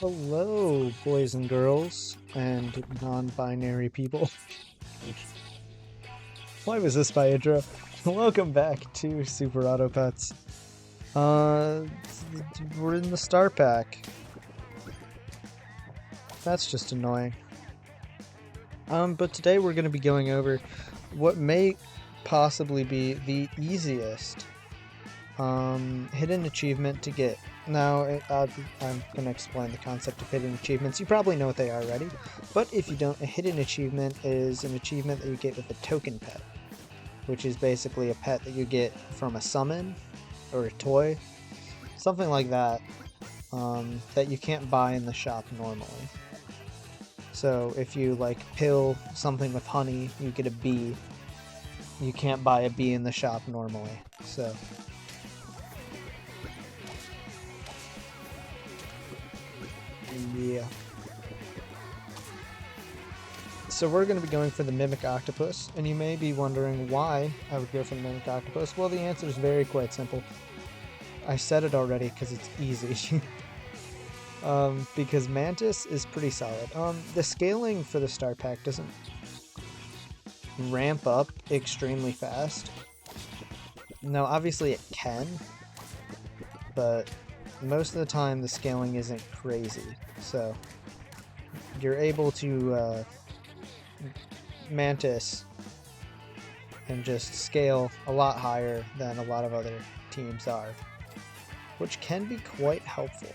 Hello, boys and girls, and non-binary people. Why was this my intro? Welcome back to Super Auto Pets. We're in the Star Pack. That's just annoying. But today we're going to be going over what may possibly be the easiest hidden achievement to get. Now, I'm going to explain the concept of hidden achievements. You probably know what they are already, but if you don't, a hidden achievement is an achievement that you get with a token pet, which is basically a pet that you get from a summon or a toy, something like that, that you can't buy in the shop normally. So if you like pill something with honey, you get a bee. You can't buy a bee in the shop normally. So yeah. So we're going to be going for the Mimic Octopus, and you may be wondering why I would go for the Mimic Octopus. Well, the answer is very quite simple. I said it already because it's easy. Because Mantis is pretty solid. The scaling for the Star Pack doesn't ramp up extremely fast. Now, obviously it can, but most of the time the scaling isn't crazy. So you're able to Mantis and just scale a lot higher than a lot of other teams are, which can be quite helpful.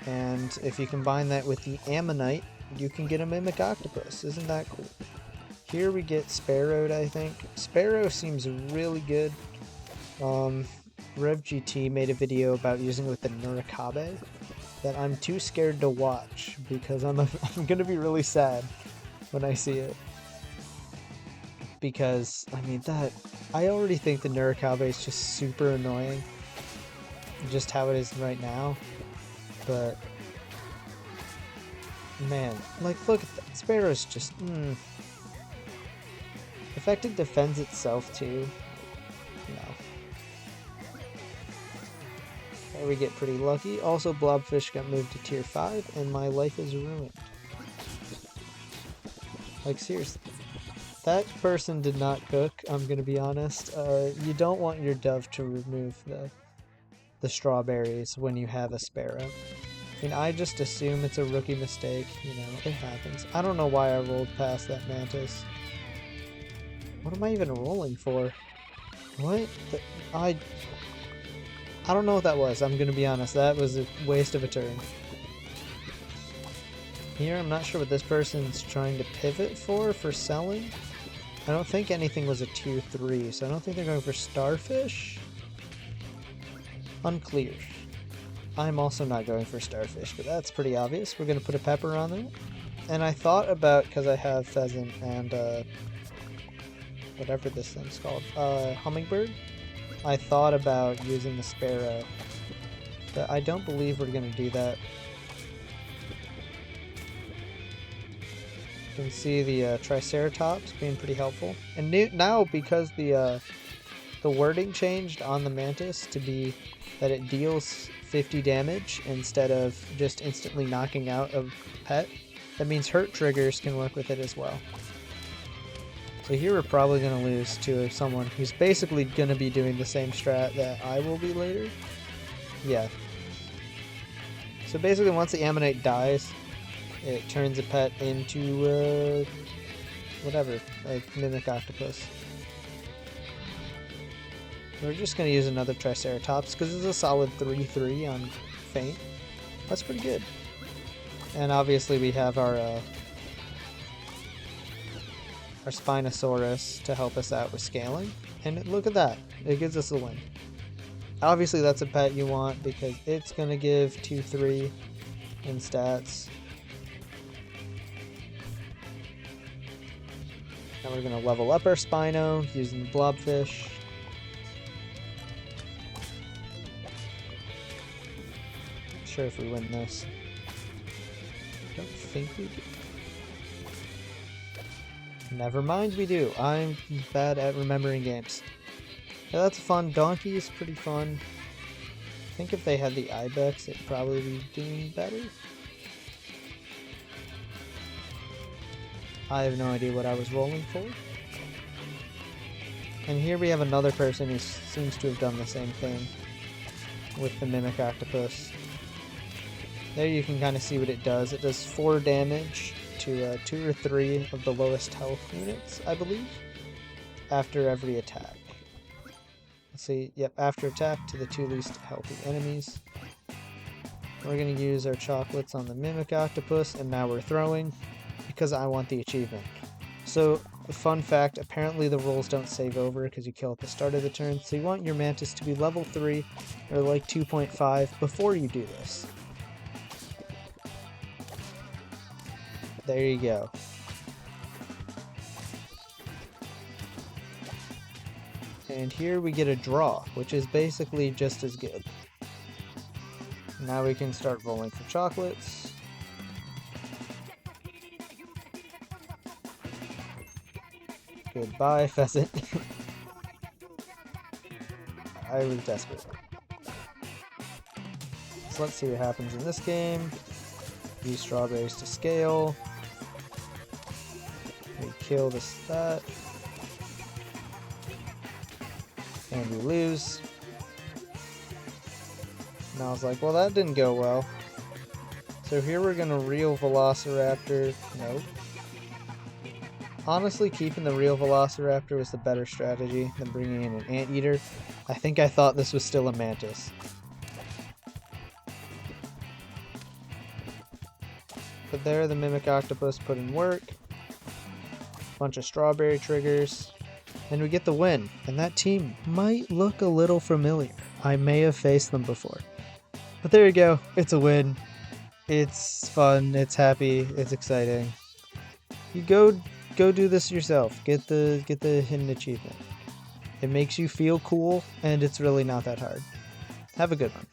And if you combine that with the Ammonite, you can get a Mimic Octopus. Isn't that cool? Here we get Sparrowed, I think. Sparrow seems really good. RevGT made a video about using it with the Nurikabe that I'm too scared to watch because I'm gonna be really sad when I see it. Because, I mean, I already think the Nurikabe is just super annoying. Just how it is right now. But, man, like, look at that. Sparrow's just, Effective defends itself, too. No. There we get pretty lucky. Also, Blobfish got moved to tier 5, and my life is ruined. Like, seriously. That person did not cook, I'm gonna be honest. You don't want your dove to remove the strawberries when you have a Sparrow. I mean, I just assume it's a rookie mistake, you know, it happens. I don't know why I rolled past that Mantis. What am I even rolling for? What? I don't know what that was, I'm gonna be honest. That was a waste of a turn. Here, I'm not sure what this person's trying to pivot for selling. I don't think anything was a tier 3, so I don't think they're going for Starfish. Unclear. I'm also not going for Starfish, but that's pretty obvious. We're going to put a pepper on it. And I thought about, because I have pheasant and whatever this thing's called, hummingbird, I thought about using the sparrow, but I don't believe we're going to do that. You can see the Triceratops being pretty helpful. And now, because the wording changed on the Mantis to be that it deals 50 damage instead of just instantly knocking out a pet, that means hurt triggers can work with it as well. So here we're probably going to lose to someone who's basically going to be doing the same strat that I will be later. Yeah. So basically once the Ammonite dies, it turns a pet into, whatever, a Mimic Octopus. We're just going to use another Triceratops because it's a solid 3-3 on Feint. That's pretty good. And obviously we have our Spinosaurus to help us out with scaling. And look at that. It gives us a win. Obviously that's a pet you want because it's going to give 2-3 in stats. And we're going to level up our Spino using the Blobfish. Not sure if we win this. I don't think we do. Never mind, we do. I'm bad at remembering games. Yeah, that's fun. Donkey is pretty fun. think if they had the ibex, it'd probably be doing better. I have no idea what I was rolling for. And here we have another person who seems to have done the same thing with the Mimic Octopus. There you can kind of see what it does. It does 4 damage to 2 or 3 of the lowest health units, I believe, after every attack. Let's see, yep, after attack to the 2 least healthy enemies. We're going to use our chocolates on the Mimic Octopus, and now we're throwing because I want the achievement. So, fun fact, apparently the rolls don't save over because you kill at the start of the turn, so you want your Mantis to be level 3 or like 2.5 before you do this. There you go. And here we get a draw, which is basically just as good. Now we can start rolling for chocolates. Goodbye, pheasant. I was desperate. So let's see what happens in this game. Use strawberries to scale. We kill that. And we lose. And I was like, well, that didn't go well. So here we're gonna real Velociraptor. Nope. Honestly, keeping the real Velociraptor was the better strategy than bringing in an Anteater. I think I thought this was still a Mantis. But there, the Mimic Octopus put in work. Bunch of strawberry triggers. And we get the win. And that team might look a little familiar. I may have faced them before. But there you go. It's a win. It's fun. It's happy. It's exciting. You go do this yourself. Get the hidden achievement. It makes you feel cool, and it's really not that hard. Have a good one.